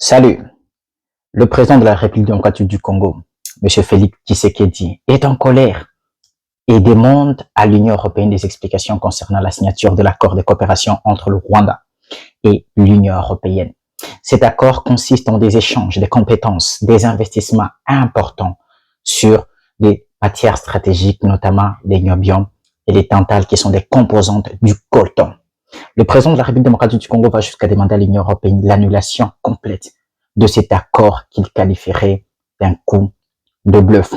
Salut. Le président de la République démocratique du Congo, M. Félix Tshisekedi, est en colère et demande à l'Union européenne des explications concernant la signature de l'accord de coopération entre le Rwanda et l'Union européenne. Cet accord consiste en des échanges, des compétences, des investissements importants sur des matières stratégiques, notamment les niobium et les tantales qui sont des composantes du coltan. Le président de la République démocratique du Congo va jusqu'à demander à l'Union européenne l'annulation complète de cet accord qu'il qualifierait d'un coup de bluff.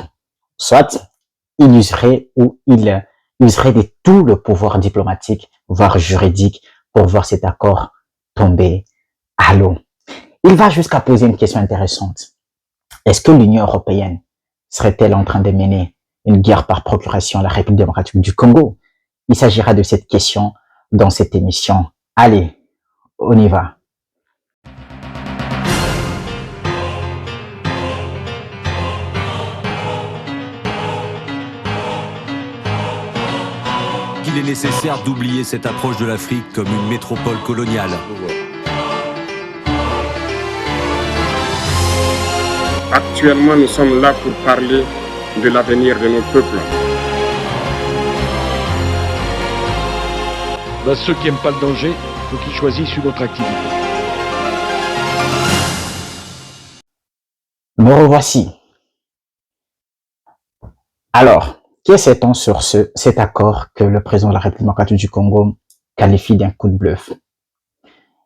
Soit il userait de tout le pouvoir diplomatique, voire juridique, pour voir cet accord tomber à l'eau. Il va jusqu'à poser une question intéressante. Est-ce que l'Union européenne serait-elle en train de mener une guerre par procuration à la République démocratique du Congo? Il s'agira de cette question dans cette émission. Allez, on y va. Il est nécessaire d'oublier cette approche de l'Afrique comme une métropole coloniale. Actuellement, nous sommes là pour parler de l'avenir de nos peuples. Ceux qui n'aiment pas le danger, il faut qu'ils choisissent une autre activité. Me revoici. Alors, que sait-on sur cet accord que le président de la République démocratique du Congo qualifie d'un coup de bluff?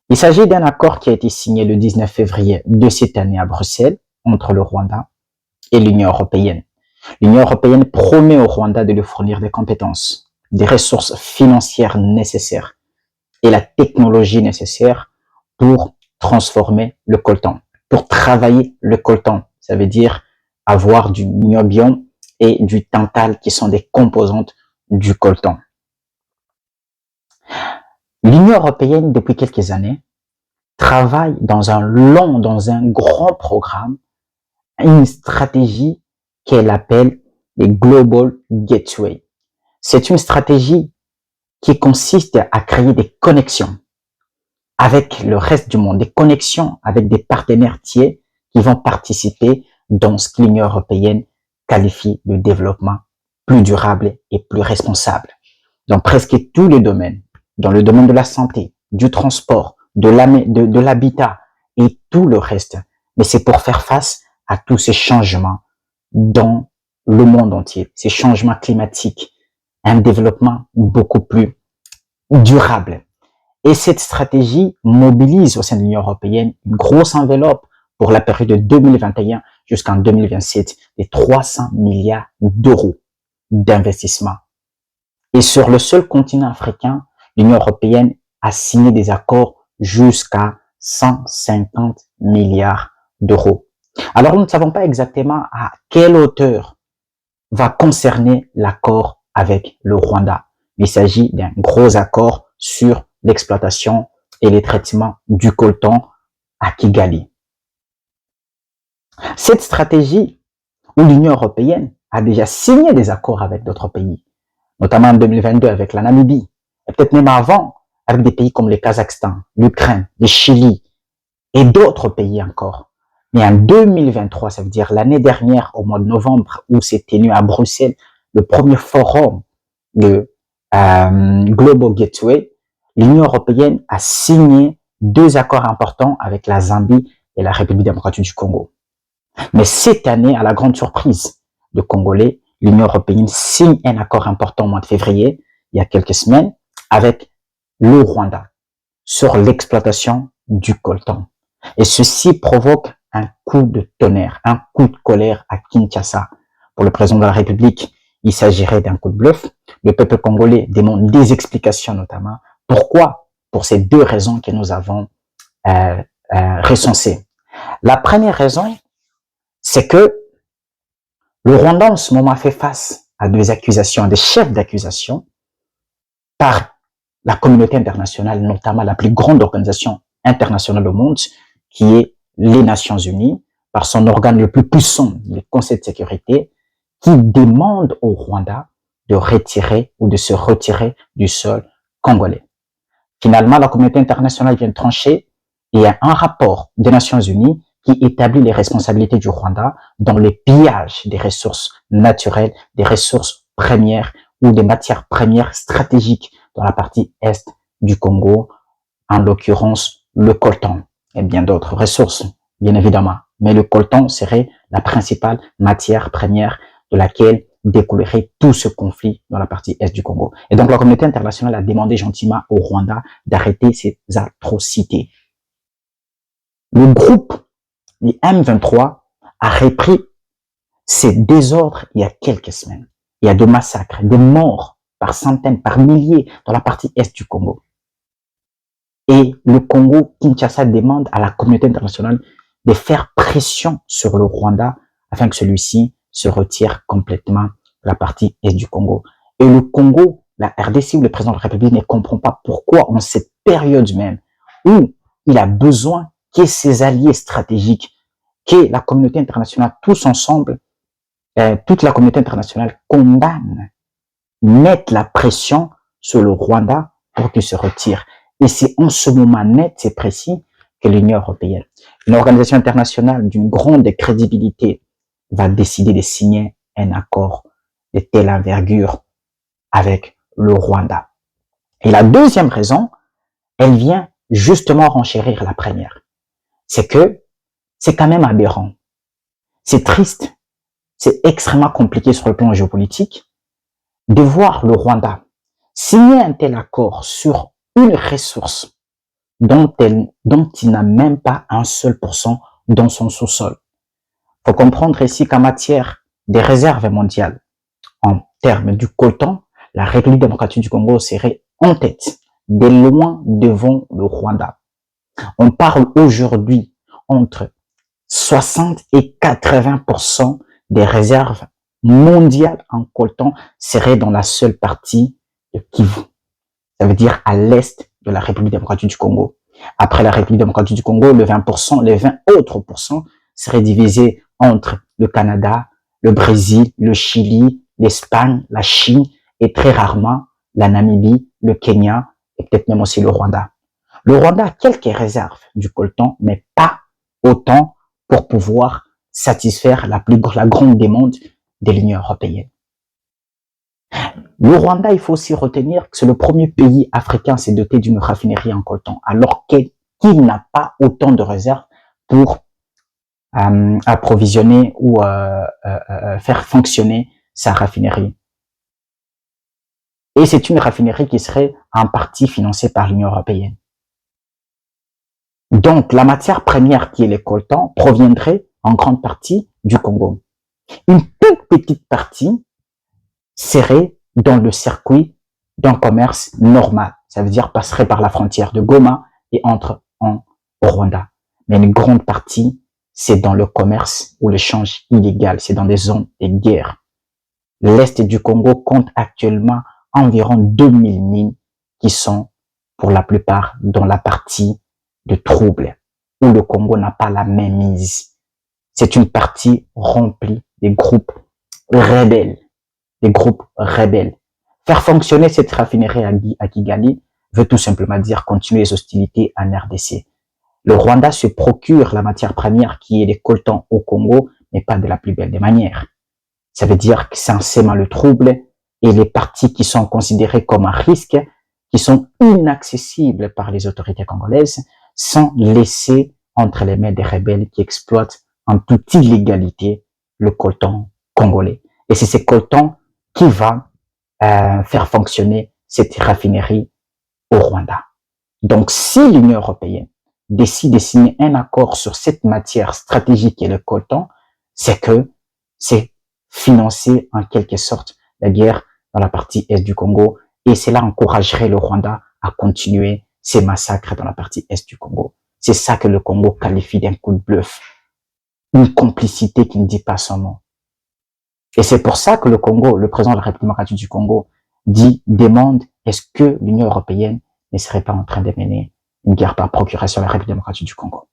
Il s'agit d'un accord qui a été signé le 19 février de cette année à Bruxelles entre le Rwanda et l'Union européenne. L'Union européenne promet au Rwanda de lui fournir des compétences, des ressources financières nécessaires et la technologie nécessaire pour transformer le coltan, pour travailler le coltan. Ça veut dire avoir du niobium et du tantal qui sont des composantes du coltan. L'Union européenne, depuis quelques années, travaille dans un grand programme, une stratégie qu'elle appelle les Global Gateway. C'est une stratégie qui consiste à créer des connexions avec le reste du monde, des connexions avec des partenaires tiers qui vont participer dans ce que l'Union européenne qualifie de développement plus durable et plus responsable. Dans presque tous les domaines, dans le domaine de la santé, du transport, de l'habitat et tout le reste. Mais c'est pour faire face à tous ces changements dans le monde entier, ces changements climatiques, un développement beaucoup plus durable. Et cette stratégie mobilise au sein de l'Union européenne une grosse enveloppe pour la période de 2021 jusqu'en 2027 de 300 milliards d'euros d'investissement. Et sur le seul continent africain, l'Union européenne a signé des accords jusqu'à 150 milliards d'euros. Alors nous ne savons pas exactement à quelle hauteur va concerner l'accord avec le Rwanda. Il s'agit d'un gros accord sur l'exploitation et les traitements du coltan à Kigali. Cette stratégie où l'Union européenne a déjà signé des accords avec d'autres pays, notamment en 2022 avec la Namibie, et peut-être même avant avec des pays comme le Kazakhstan, l'Ukraine, le Chili et d'autres pays encore. Mais en 2023, ça veut dire l'année dernière, au mois de novembre, où s'est tenu à Bruxelles le premier forum de Global Gateway, l'Union européenne a signé deux accords importants avec la Zambie et la République démocratique du Congo. Mais cette année, à la grande surprise des Congolais, l'Union européenne signe un accord important au mois de février, il y a quelques semaines, avec le Rwanda sur l'exploitation du coltan. Et ceci provoque un coup de tonnerre, un coup de colère à Kinshasa. Pour le président de la République, il s'agirait d'un coup de bluff. Le peuple congolais demande des explications notamment. Pourquoi? Pour ces deux raisons que nous avons recensées. La première raison, c'est que le Rwanda en ce moment fait face à des accusations, des chefs d'accusation par la communauté internationale, notamment la plus grande organisation internationale au monde, qui est les Nations Unies, par son organe le plus puissant, le Conseil de sécurité, qui demande au Rwanda de retirer ou de se retirer du sol congolais. Finalement, la communauté internationale vient trancher il y a un rapport des Nations Unies qui établit les responsabilités du Rwanda dans le pillage des ressources naturelles, des ressources premières ou des matières premières stratégiques dans la partie est du Congo, en l'occurrence le coltan et bien d'autres ressources, bien évidemment. Mais le coltan serait la principale matière première de laquelle découlerait tout ce conflit dans la partie est du Congo. Et donc la communauté internationale a demandé gentiment au Rwanda d'arrêter ces atrocités. Le groupe, les M23, a repris ces désordres il y a quelques semaines. Il y a des massacres, des morts par centaines, par milliers dans la partie est du Congo. Et le Congo, Kinshasa demande à la communauté internationale de faire pression sur le Rwanda afin que celui-ci se retire complètement de la partie est du Congo. Et le Congo, la RDC ou le président de la République ne comprend pas pourquoi en cette période même où il a besoin que ses alliés stratégiques, que la communauté internationale, tous ensemble, toute la communauté internationale condamne, mette la pression sur le Rwanda pour qu'il se retire. Et c'est en ce moment net, c'est précis, que l'Union européenne, une organisation internationale d'une grande crédibilité, va décider de signer un accord de telle envergure avec le Rwanda. Et la deuxième raison, elle vient justement renchérir la première. C'est que c'est quand même aberrant. C'est triste. C'est extrêmement compliqué sur le plan géopolitique de voir le Rwanda signer un tel accord sur une ressource dont il n'a même pas un seul pourcent dans son sous-sol. Il faut comprendre ici qu'en matière des réserves mondiales, en termes du coltan, la République démocratique du Congo serait en tête, de loin devant le Rwanda. On parle aujourd'hui entre 60 et 80% des réserves mondiales en coltan seraient dans la seule partie de Kivu. Ça veut dire à l'est de la République démocratique du Congo. Après la République démocratique du Congo, le 20%, les 20 autres pourcents seraient divisés entre le Canada, le Brésil, le Chili, l'Espagne, la Chine et très rarement la Namibie, le Kenya et peut-être même aussi le Rwanda. Le Rwanda a quelques réserves du coltan, mais pas autant pour pouvoir satisfaire la grande demande de l'Union européenne. Le Rwanda, il faut aussi retenir que c'est le premier pays africain à se doter d'une raffinerie en coltan, alors qu'il n'a pas autant de réserves pour approvisionner ou faire fonctionner sa raffinerie. Et c'est une raffinerie qui serait en partie financée par l'Union européenne. Donc, la matière première qui est le coltan proviendrait en grande partie du Congo. Une toute petite partie serait dans le circuit d'un commerce normal. Ça veut dire passerait par la frontière de Goma et entre en Rwanda. Mais une grande partie, c'est dans le commerce ou l'échange illégal. C'est dans des zones de guerre. L'Est du Congo compte actuellement environ 2000 mines qui sont pour la plupart dans la partie de troubles où le Congo n'a pas la même mise. C'est une partie remplie des groupes rebelles. Des groupes rebelles. Faire fonctionner cette raffinerie à Kigali veut tout simplement dire continuer les hostilités en RDC. Le Rwanda se procure la matière première qui est le coltan au Congo, mais pas de la plus belle des manières. Ça veut dire que c'est un sément le trouble et les parties qui sont considérées comme un risque, qui sont inaccessibles par les autorités congolaises, sont laissées entre les mains des rebelles qui exploitent en toute illégalité le coltan congolais. Et c'est ce coltan qui va faire fonctionner cette raffinerie au Rwanda. Donc, si l'Union européenne décide de signer un accord sur cette matière stratégique et le coltan, c'est que c'est financer en quelque sorte la guerre dans la partie est du Congo et cela encouragerait le Rwanda à continuer ses massacres dans la partie est du Congo. C'est ça que le Congo qualifie d'un coup de bluff, une complicité qui ne dit pas son nom. Et c'est pour ça que le Congo, le président de la République démocratique du Congo, demande est-ce que l'Union européenne ne serait pas en train de mener une guerre par procuration à la République démocratique du Congo.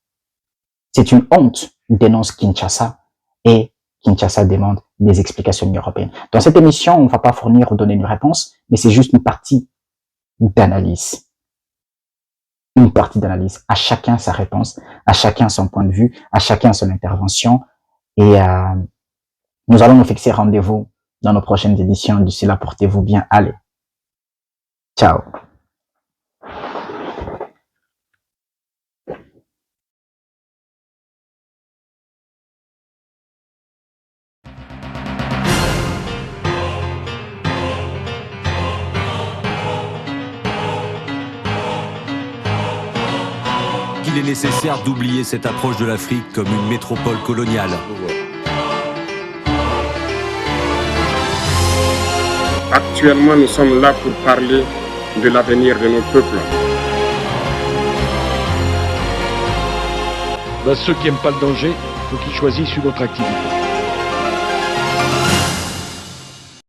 C'est une honte, dénonce Kinshasa, et Kinshasa demande des explications de l'Union européenne. Dans cette émission, on ne va pas fournir ou donner une réponse, mais c'est juste une partie d'analyse. une partie d'analyse. À chacun sa réponse, à chacun son point de vue, à chacun son intervention. Et nous allons nous fixer rendez-vous dans nos prochaines éditions. D'ici là, portez-vous bien. Allez. Ciao. Il est nécessaire d'oublier cette approche de l'Afrique comme une métropole coloniale. Actuellement, nous sommes là pour parler de l'avenir de nos peuples. Ceux qui n'aiment pas le danger, il faut qu'ils choisissent une autre activité.